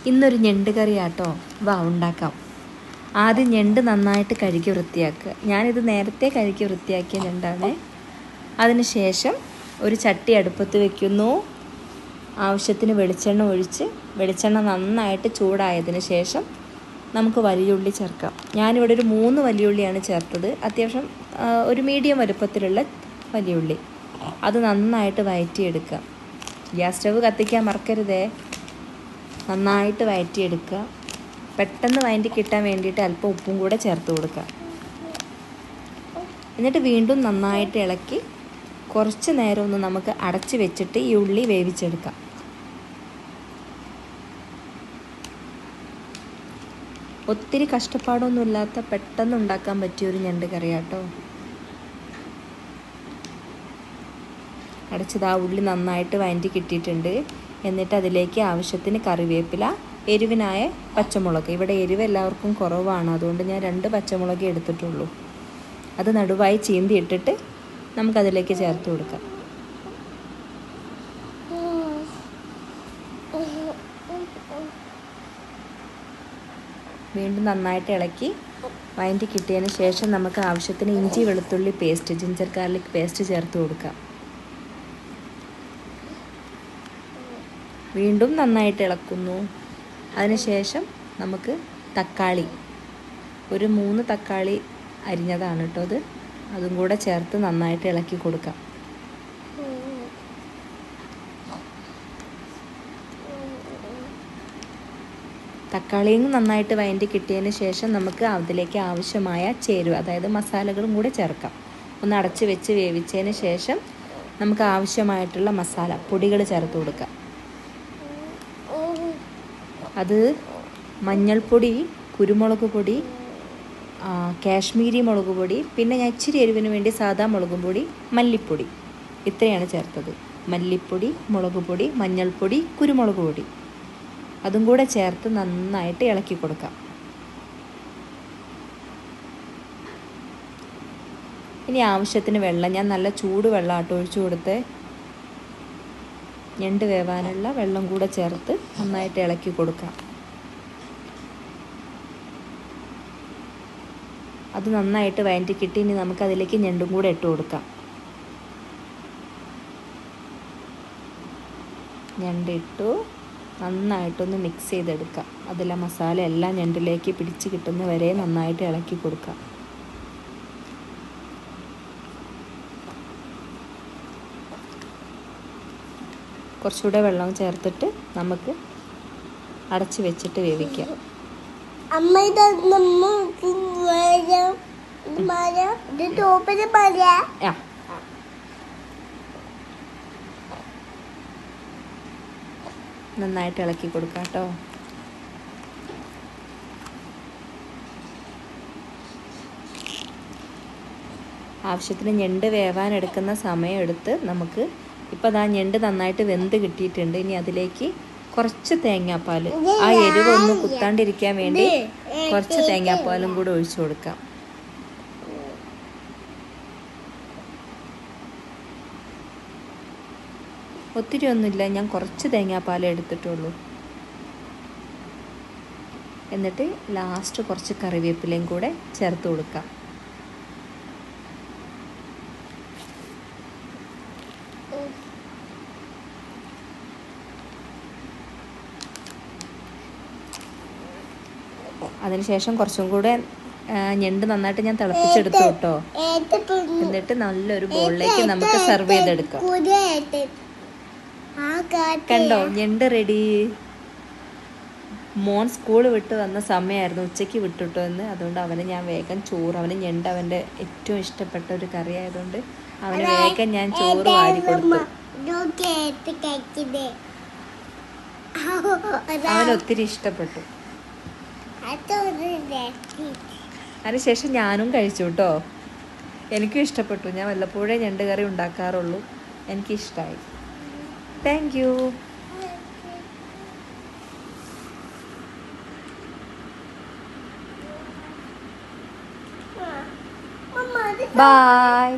ഇന്നൊരു ഞണ്ട് കറി ആട്ടോ, വാ ഉണ്ടാക്കാം. ആദ്യം ഞണ്ട് നന്നായിട്ട് കഴുകി വൃത്തിയാക്കുക. ഞാനിത് നേരത്തെ കഴുകി വൃത്തിയാക്കിയ ഞണ്ടാണ്. അതിനുശേഷം ഒരു ചട്ടി അടുപ്പത്ത് വയ്ക്കുന്നു. ആവശ്യത്തിന് വെളിച്ചെണ്ണ ഒഴിച്ച് വെളിച്ചെണ്ണ നന്നായിട്ട് ചൂടായതിന് ശേഷം നമുക്ക് വലിയുള്ളി ചേർക്കാം. ഞാനിവിടെ ഒരു 3 വലിയുള്ളിയാണ് ചേർത്തത്. അത്യാവശ്യം ഒരു മീഡിയം വലുപ്പത്തിലുള്ള വലിയുള്ളി. അത് നന്നായിട്ട് വഴറ്റിയെടുക്കുക. ഗ്യാസ് സ്റ്റവ് കത്തിക്കാൻ മറക്കരുതേ. നന്നായിട്ട് വഴറ്റിയെടുക്കുക. പെട്ടെന്ന് വഴറ്റി കിട്ടാൻ വേണ്ടിയിട്ട് അല്പം ഉപ്പും കൂടെ ചേർത്ത് കൊടുക്കുക. എന്നിട്ട് വീണ്ടും നന്നായിട്ട് ഇളക്കി കുറച്ച് നേരം ഒന്ന് നമുക്ക് അടച്ച് വെച്ചിട്ട് ഈ ഉള്ളി വേവിച്ചെടുക്കാം. ഒത്തിരി കഷ്ടപ്പാടൊന്നുമില്ലാത്ത പെട്ടെന്ന് ഉണ്ടാക്കാൻ പറ്റിയൊരു ഞണ്ട് കറിയാട്ടോ. അടച്ചത് ആ ഉള്ളി നന്നായിട്ട് വഴറ്റി കിട്ടിയിട്ടുണ്ട്. എന്നിട്ട് അതിലേക്ക് ആവശ്യത്തിന് കറിവേപ്പില, എരിവിനായ പച്ചമുളക്. ഇവിടെ എരിവ് എല്ലാവർക്കും കുറവാണ്, അതുകൊണ്ട് ഞാൻ 2 പച്ചമുളക് എടുത്തിട്ടുള്ളൂ. അത് നടുവായി ചീന്തി ഇട്ടിട്ട് നമുക്കതിലേക്ക് ചേർത്ത് കൊടുക്കാം. വീണ്ടും നന്നായിട്ട് ഇളക്കി വഴറ്റി കിട്ടിയതിന് ശേഷം നമുക്ക് ആവശ്യത്തിന് ഇഞ്ചി വെളുത്തുള്ളി പേസ്റ്റ്, ജിഞ്ചർ ഗാർലിക് പേസ്റ്റ് ചേർത്ത് കൊടുക്കാം. വീണ്ടും നന്നായിട്ട് ഇളക്കുന്നു. അതിനുശേഷം നമുക്ക് തക്കാളി, ഒരു 3 തക്കാളി അരിഞ്ഞതാണ് കേട്ടോ അതും കൂടെ ചേർത്ത് നന്നായിട്ട് ഇളക്കി കൊടുക്കാം. തക്കാളിയും നന്നായിട്ട് വഴറ്റി കിട്ടിയതിന് ശേഷം നമുക്ക് അതിലേക്ക് ആവശ്യമായ ചേരുവ, അതായത് മസാലകളും കൂടെ ചേർക്കാം. ഒന്ന് അടച്ച് വെച്ച് വേവിച്ചതിന് ശേഷം നമുക്ക് ആവശ്യമായിട്ടുള്ള മസാല പൊടികൾ ചേർത്ത് കൊടുക്കാം. അത് മഞ്ഞൾപ്പൊടി, കുരുമുളക് പൊടി, കാശ്മീരി മുളക് പൊടി, പിന്നെ ഞാൻ ഇച്ചിരി എരിവിന് വേണ്ടി സാദാ മുളക് പൊടി, മല്ലിപ്പൊടി, ഇത്രയാണ് ചേർത്തത്. മല്ലിപ്പൊടി, മുളക് പൊടി, മഞ്ഞൾപ്പൊടി, കുരുമുളക് പൊടി, അതും കൂടെ ചേർത്ത് നന്നായിട്ട് ഇളക്കി കൊടുക്കാം. ഇനി ആവശ്യത്തിന് വെള്ളം, ഞാൻ നല്ല ചൂട് വെള്ളം ഒഴിച്ചു കൊടുത്ത് ഞണ്ട് വേവാനുള്ള വെള്ളം കൂടെ ചേർത്ത് നന്നായിട്ട് ഇളക്കി കൊടുക്കാം. അത് നന്നായിട്ട് വഴറ്റി കിട്ടി. ഇനി നമുക്കതിലേക്ക് ഞണ്ടും കൂടെ ഇട്ട് കൊടുക്കാം. ഞണ്ടിട്ടു നന്നായിട്ടൊന്ന് മിക്സ് ചെയ്തെടുക്കാം. അതിലെ മസാല എല്ലാം ഞണ്ടിലേക്ക് പിടിച്ച് കിട്ടുന്ന വരെ നന്നായിട്ട് ഇളക്കി കൊടുക്കാം. കുറച്ചുകൂടെ വെള്ളം ചേർത്തിട്ട് നമുക്ക് അടച്ച് വെച്ചിട്ട് വേവിക്കാം. നന്നായിട്ട് ഇളക്കി കൊടുക്കാം കേട്ടോ. ആവശ്യത്തിന് ഞണ്ട് വേവാൻ എടുക്കുന്ന സമയം എടുത്ത് നമുക്ക് ഇപ്പോൾ ഞണ്ട് നന്നായിട്ട് വെന്ത് കിട്ടിയിട്ടുണ്ട്. ഇനി അതിലേക്ക് കുറച്ച് തേങ്ങാപ്പാൽ, ആ എരിവ് ഒന്ന് കുത്താണ്ടിരിക്കാൻ വേണ്ടി കുറച്ച് തേങ്ങാപ്പാലും കൂടെ ഒഴിച്ചു കൊടുക്കാം. ഒത്തിരി ഒന്നുമില്ല, ഞാൻ കുറച്ച് തേങ്ങാപ്പാൽ എടുത്തിട്ടുള്ളൂ. എന്നിട്ട് ലാസ്റ്റ് കുറച്ച് കറിവേപ്പിലയും കൂടെ ചേർത്ത് കൊടുക്കാം. അതിനുശേഷം കുറച്ചും കൂടെ ഞണ്ട് നന്നായിട്ട് ഞാൻ തിളപ്പിച്ചെടുത്തു കേട്ടോ. എന്നിട്ട് നല്ലൊരു ബോളിലേക്ക് നമുക്ക് സെർവ് ചെയ്തെടുക്കാം. കണ്ടോ, ഞണ്ട് റെഡി. മോൻ സ്കൂൾ വിട്ട് വന്ന സമയമായിരുന്നു, ഉച്ചയ്ക്ക് വിട്ടിട്ടോ എന്ന്. അതുകൊണ്ട് അവന് ഞാൻ വേഗം ചോറ്, അവന് ഞണ്ട് അവൻ്റെ ഏറ്റവും ഇഷ്ടപ്പെട്ട ഒരു കറി ആയതുകൊണ്ട് അവന് വേഗം ഞാൻ ചോറ് വാരി കൊടുത്തു. അവനൊത്തിരി ഇഷ്ടപ്പെട്ടു. അതിനുശേഷം ഞാനും കഴിച്ചു കേട്ടോ. എനിക്കും ഇഷ്ടപ്പെട്ടു. ഞാൻ വല്ലപ്പോഴേ ഞണ്ട് കറി ഉണ്ടാക്കാറുള്ളൂ. എനിക്കിഷ്ടമായി. Thank you. ബൈ.